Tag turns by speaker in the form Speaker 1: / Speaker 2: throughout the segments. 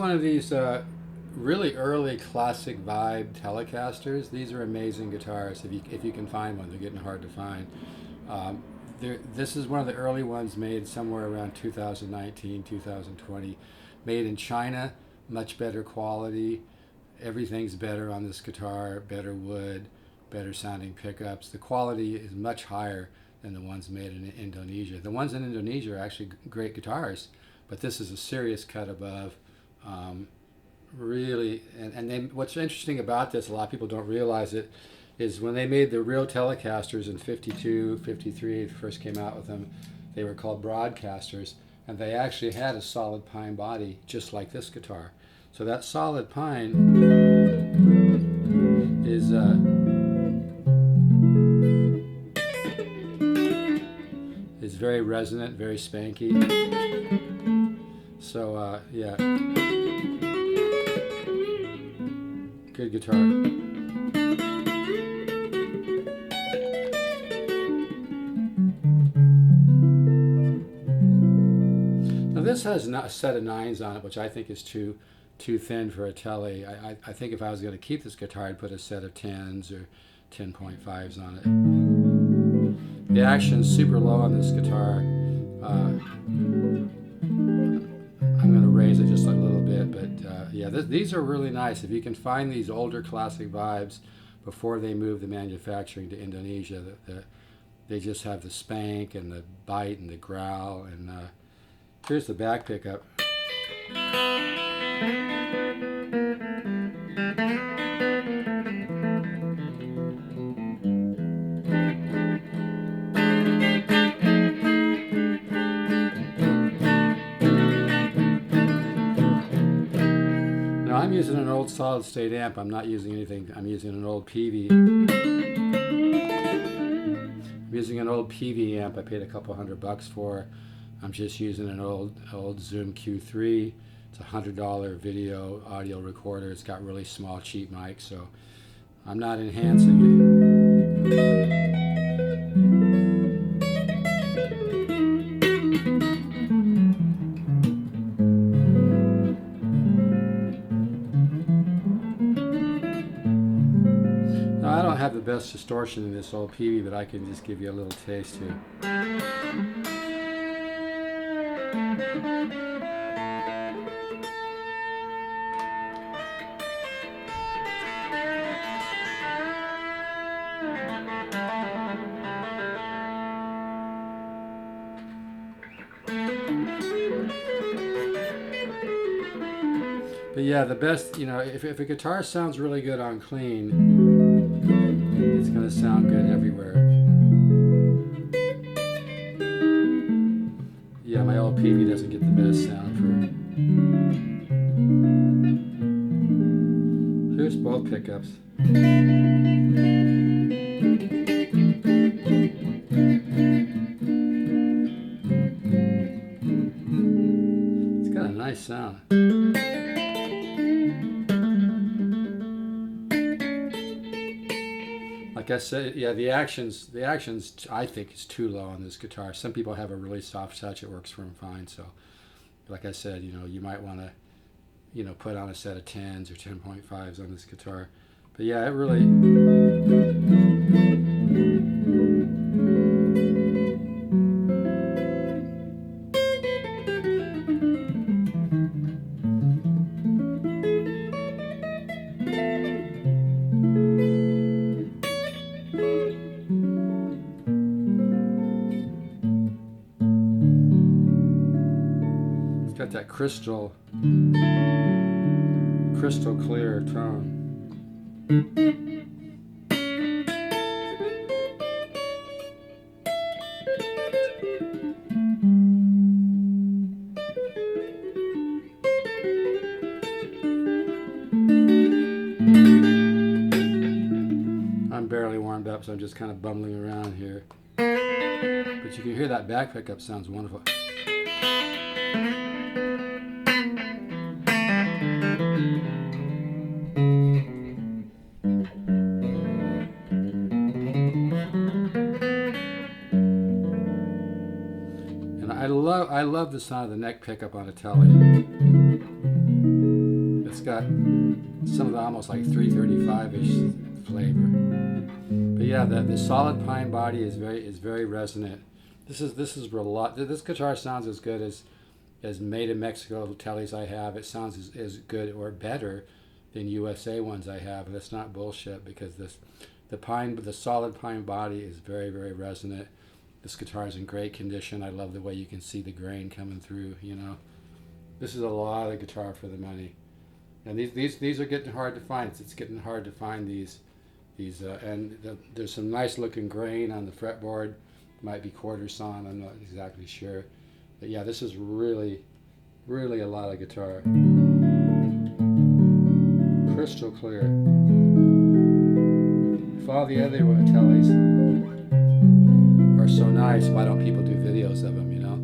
Speaker 1: one of these really early classic Vibe Telecasters. These are amazing guitars if you can find one. They're getting hard to find. Um, this is one of the early ones made somewhere around 2019, 2020. Made in China, much better quality. Everything's better on this guitar, better wood, better sounding pickups. The quality is much higher than the ones made in Indonesia. The ones in Indonesia are actually great guitars, but this is a serious cut above. Really, what's interesting about this, a lot of people don't realize it, is when they made the real Telecasters in 52, 53, first came out with them, they were called broadcasters, and they actually had a solid pine body, just like this guitar. So that solid pine is very resonant, very spanky. So yeah, good guitar. Now this has a set of 9s on it, which I think is too thin for a tele. I think if I was going to keep this guitar, I'd put a set of 10s or 10.5s on it. The action's super low on this guitar. I'm going to raise it just a little bit, but yeah, these are really nice. If you can find these older classic Vibes before they moved the manufacturing to Indonesia, they just have the spank and the bite and the growl. And here's the back pickup. I'm using an old solid state amp. I'm not using anything. I'm using an old PV. I'm using an old PV amp I paid a couple $100 for. I'm just using an old Zoom Q3. It's a $100 video audio recorder. It's got really small cheap mics, so I'm not enhancing it. I don't have the best distortion in this old PV, but I can just give you a little taste here. But yeah, the best, if a guitar sounds really good on clean, it's going to sound good everywhere. Yeah, my old PV doesn't get the best sound for it. Here's both pickups. It's got a nice sound. Like I said, yeah, the actions I think is too low on this guitar. Some people have a really soft touch; it works for them fine. So, like I said, you might want to, put on a set of 10s or 10.5s on this guitar. But yeah, it really. Got that crystal clear tone. I'm barely warmed up, so I'm just kind of bumbling around here. But you can hear that back pickup sounds wonderful. And I love the sound of the neck pickup on a tele. got some of the almost like 335-ish flavor. But yeah, the solid pine body is very resonant. This guitar sounds as good as made in Mexico teles I have. It sounds as good or better than USA ones I have, and it's not bullshit, because the solid pine body is very resonant. This guitar is in great condition. I love the way you can see the grain coming through. You know, this is a lot of guitar for the money, and these are getting hard to find. It's getting hard to find these, there's some nice looking grain on the fretboard. Might be quarter sawn. I'm not exactly sure, but yeah, this is really a lot of guitar. Crystal clear. If all the other teles are so nice, why don't people do videos of them, you know?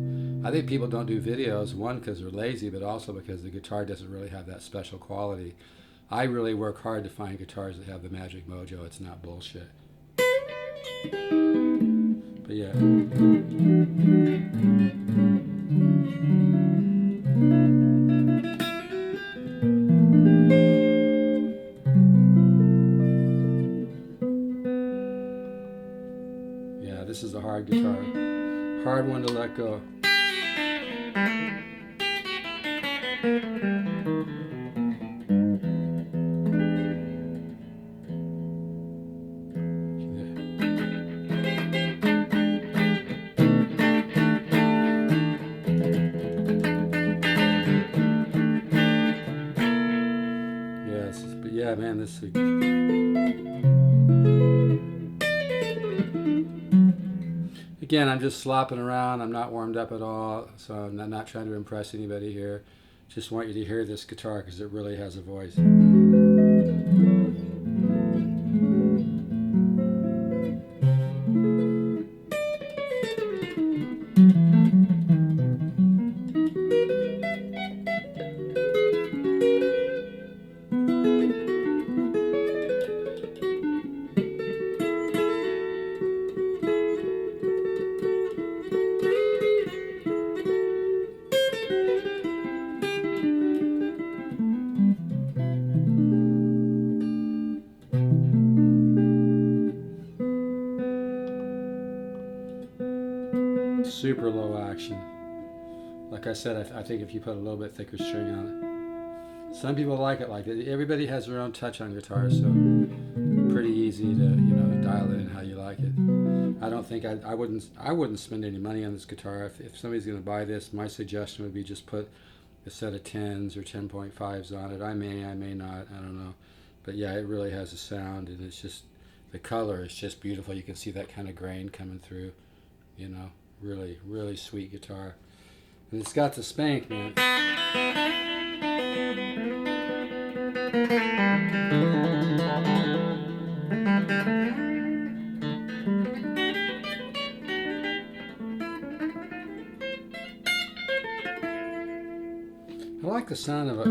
Speaker 1: I think people don't do videos, one, because they're lazy, but also because the guitar doesn't really have that special quality. I really work hard to find guitars that have the magic mojo. It's not bullshit. But yeah. Yeah, this is a hard guitar. Hard one to let go. Yes, but yeah, man, this is... Again, I'm just slopping around. I'm not warmed up at all, so I'm not trying to impress anybody here. Just want you to hear this guitar because it really has a voice. Super low action. Like I said, I think if you put a little bit thicker string on it. Some people like it like that. Everybody has their own touch on guitars, so pretty easy to, you know, dial it in how you like it. I don't think I wouldn't spend any money on this guitar. If somebody's going to buy this, my suggestion would be just put a set of 10s or 10.5s on it. I may not, I don't know. But yeah, it really has a sound, and it's just, the color is just beautiful. You can see that kind of grain coming through, you know. Really sweet guitar. And it's got the spank, man. I like the sound of it.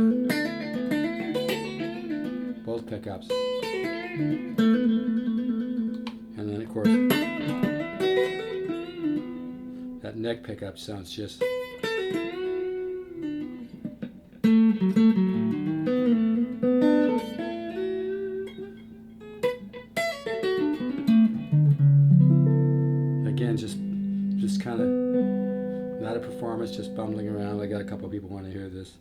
Speaker 1: Both pickups. And then, of course, that neck pickup sounds just... Again, just kind of not a performance, just bumbling around. I got a couple of people want to hear this.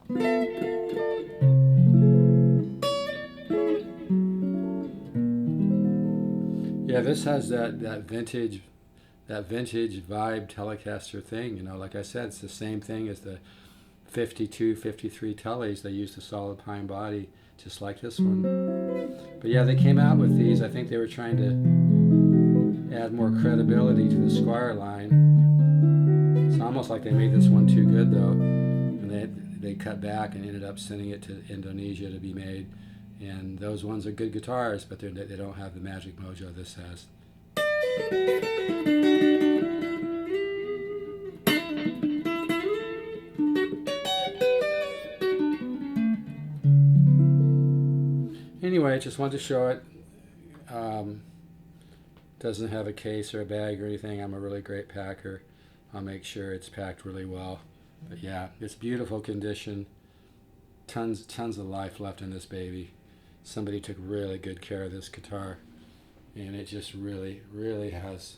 Speaker 1: Yeah, this has that vintage vibe Telecaster thing, you know. Like I said, it's the same thing as the 52, 53 teles. They used a solid pine body, just like this one. But yeah, they came out with these. I think they were trying to add more credibility to the Squire line. It's almost like they made this one too good, though, and they cut back and ended up sending it to Indonesia to be made. And those ones are good guitars, but they don't have the magic mojo this has. Anyway, just wanted to show it. Doesn't have a case or a bag or anything. I'm a really great packer. I'll make sure it's packed really well. But yeah, it's beautiful condition. tons of life left in this baby. Somebody took really good care of this guitar, and it just really has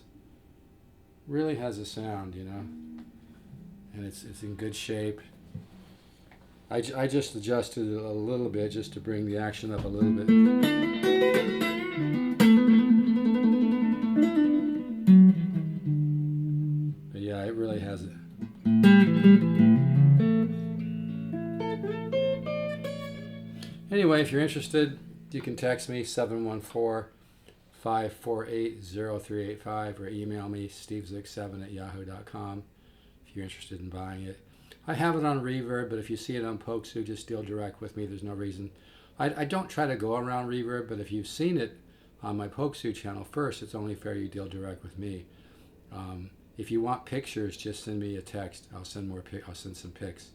Speaker 1: a sound, you know, and it's in good shape. I just adjusted it a little bit just to bring the action up a little bit. But yeah, it really has it. Anyway, if you're interested, you can text me 714-548-0385 or email me stevezik7@yahoo.com if you're interested in buying it. I have it on Reverb, but if you see it on Pokesoo, just deal direct with me. There's no reason. I don't try to go around Reverb, but if you've seen it on my Pokesoo channel first, it's only fair you deal direct with me. If you want pictures, just send me a text. I'll send some pics.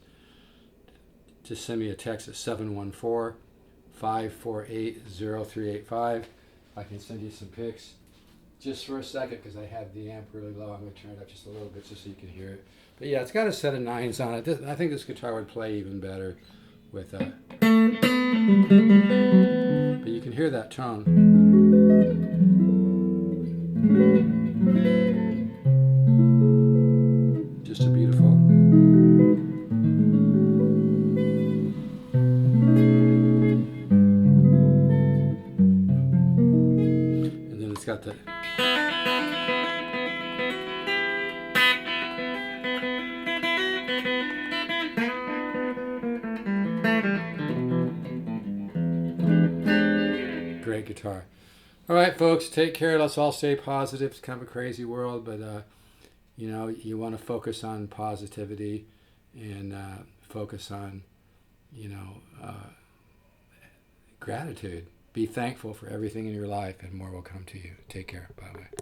Speaker 1: Just send me a text at 714-548-0385. I can send you some pics. Just for a second, because I have the amp really low. I'm going to turn it up just a little bit just so you can hear it. But yeah, it's got a set of 9s on it. I think this guitar would play even better with but you can hear that tone. Just a beautiful. And then it's got the great guitar. All right, folks, take care. Let's all stay positive. It's kind of a crazy world, but you know, you want to focus on positivity and focus on, you know, gratitude. Be thankful for everything in your life, and more will come to you. Take care. Bye-bye.